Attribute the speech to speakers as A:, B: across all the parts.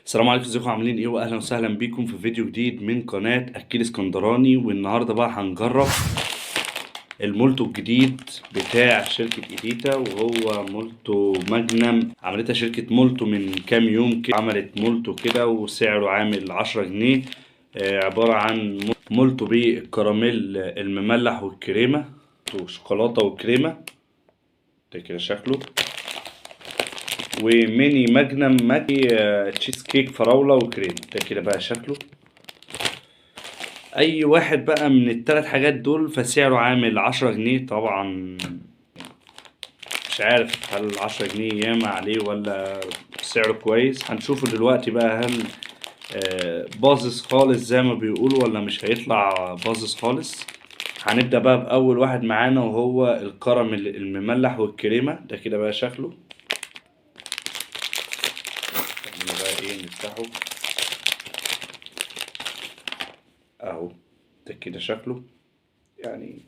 A: السلام عليكم، ازيكم عاملين ايه؟ واهلا وسهلا بيكم في فيديو جديد من قناة اكيل اسكندراني. والنهارده بقى هنجرب المولتو الجديد بتاع شركة ايديتا، وهو مولتو ماجنم. عملتها شركة مولتو من كام يوم كده، عملت مولتو كده وسعره عامل 10 جنيه. عبارة عن مولتو بالكراميل المملح والكريمة وشوكولاتة وكريمة. ده كده شكله. وميني ماجنم ماكي تشيز كيك فراولة وكريم. ده كده بقى شكله. اي واحد بقى من الثلاث حاجات دول فسعره عامل 10 جنيه طبعا. مش عارف هل 10 جنيه ياما عليه ولا سعره كويس. هنشوفه دلوقتي بقى، هل باظظ خالص زي ما بيقولوا ولا مش هيطلع باظظ خالص. هنبدأ بقى بأول واحد معانا، وهو الكراميل المملح والكريمة. ده كده بقى شكله. خلينا بقى ايه نفتحه اهو. ده كده شكله. يعني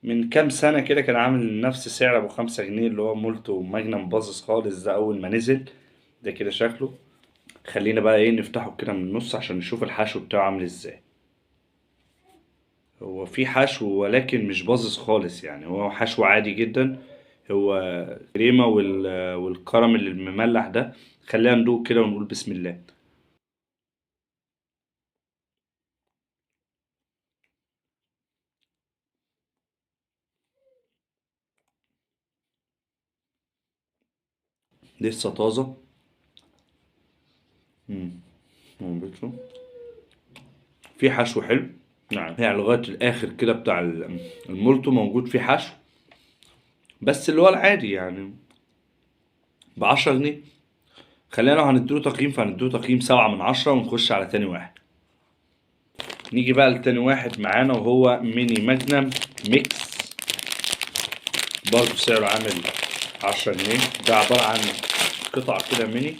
A: من كام سنة كده كان عامل نفس سعر أبو 5 جنيه، اللي هو مولتو ماجنم باظظ خالص ده أول ما نزل. ده كده شكله. خلينا بقى إيه نفتحه كده من النص عشان نشوف الحشو بتاعه عامل إزاي. هو في حشو ولكن مش باظظ خالص، يعني هو حشو عادي جدا. هو كريمة والكراميل المملح ده. خلينا ندوق كده ونقول بسم الله. لسه طازة. مم. بصوا. في حشو حلو. نعم، يعني لغاية الآخر كده بتاع المولتو موجود فيه حشو، بس اللي هو العادي يعني ب10 جنيه. خلينا لو هنديله تقييم فهنديله تقييم 7 من 10، ونخش على تاني واحد. نيجي بقى لتاني واحد معانا، وهو ميني ماجنم ميكس. برضه سعره عامل 10 جنيه. ده عبارة عن قطع كده ميني.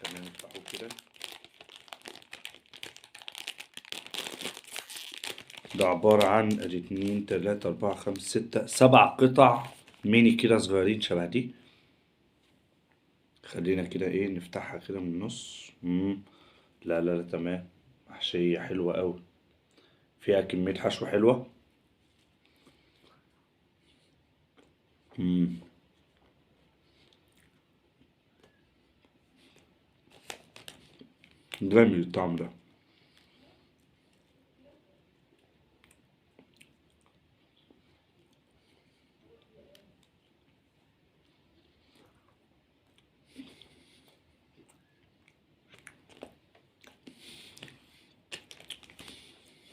A: خلينا نفتحه كده. ده عبارة عن 2 3 4 5 6 7 قطع ميني كده صغيرين شبه دي. خلينا كده ايه نفتحها كده من النص. لا لا لا، تمام. محشية حلوة أوي. فيها كمية حشو حلوة. مم. جامد الطعم ده.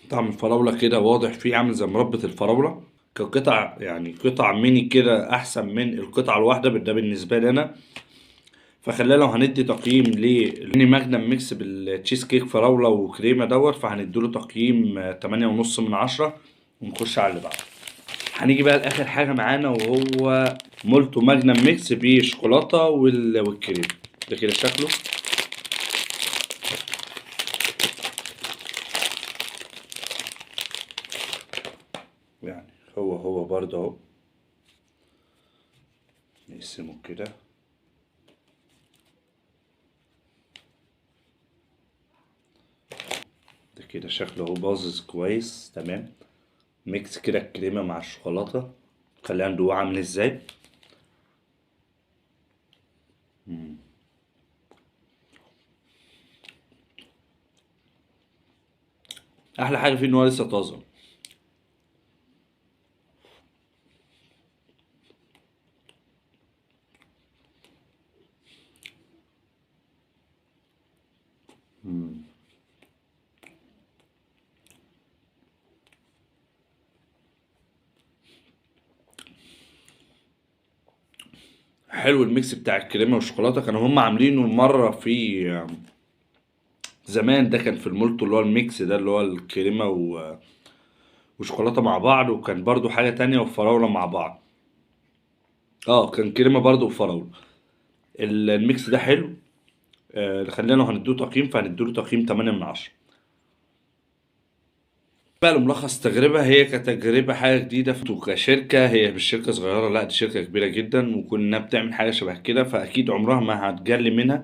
A: طعم الفراولة كده واضح فيه، عامل زي مربى الفراولة كقطع، يعني قطع ميني كده أحسن من القطعة الواحدة. ده بالنسبة لي أنا. فخلينا لو هندي تقييم للميني ماجنم ميكس بالتشيز كيك فراولة وكريمة فهنديله تقييم 8.5 من 10. ونخش على اللي بعده. هنيجي بقى لآخر حاجة معانا، وهو مولتو ماجنم ميكس بالشوكولاتة والكريم. ده كده شكله. يعني هو برضه اهو. نقسمه كده. ده كده شكله اهو باظظ كويس تمام. ميكس كده الكريمة مع الشوكولاتة. خلينا ندوق عامل ازاي. احلى حاجة فيه ان هو لسه طازة. حلو الميكس بتاع الكريمة والشوكولاتة. كانوا هم عاملينه مرة في زمان. ده كان في المولتو اللي هو الميكس ده، اللي هو الكريمة وشوكولاتة مع بعض. وكان برضو حاجة تانية وفراولة مع بعض. اه، كان كريمة برضو وفراولة. الميكس ده حلو. خلينا لو هنديله تقييم فهنديله تقييم 8 من 10. بقى لملخص التجربة، هي كتجربة حاجة جديدة كشركة، هي مش شركة صغيرة، لا دي شركة كبيرة جدا، وكنا بتعمل حاجة شبه كده، فأكيد عمرها ما هتجلي منها.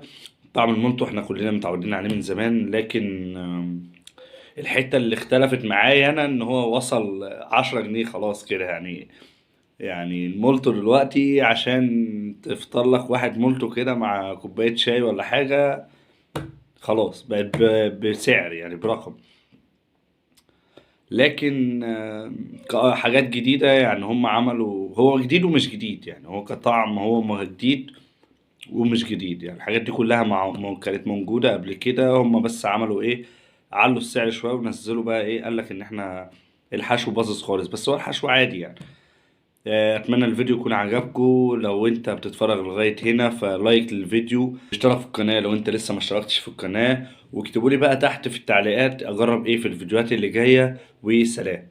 A: طعم المنتو احنا كلنا متعودين عليه من زمان، لكن الحتة اللي اختلفت معايا أنا إن هو وصل 10 جنيه خلاص كده يعني. يعني المولتو دلوقتي عشان تفطر لك واحد مولتو كده مع كوباية شاي ولا حاجة، خلاص بقت بسعر يعني برقم. لكن كحاجات جديدة يعني هم عملوا، هو جديد ومش جديد يعني، هو كطعم هو ما جديد ومش جديد يعني. الحاجات دي كلها كانت موجودة قبل كده، هم بس عملوا ايه، علوا السعر شوية ونزلوا بقى ايه، قالك ان احنا الحشو باظظ خالص، بس هو الحشو عادي يعني. اتمنى الفيديو يكون عجبكم. لو انت بتتفرج لغاية هنا فلايك للفيديو، اشترك في القناة لو انت لسه ما اشتركتش في القناة، واكتبوا لي بقى تحت في التعليقات اجرب ايه في الفيديوهات اللي جاية. وسلام.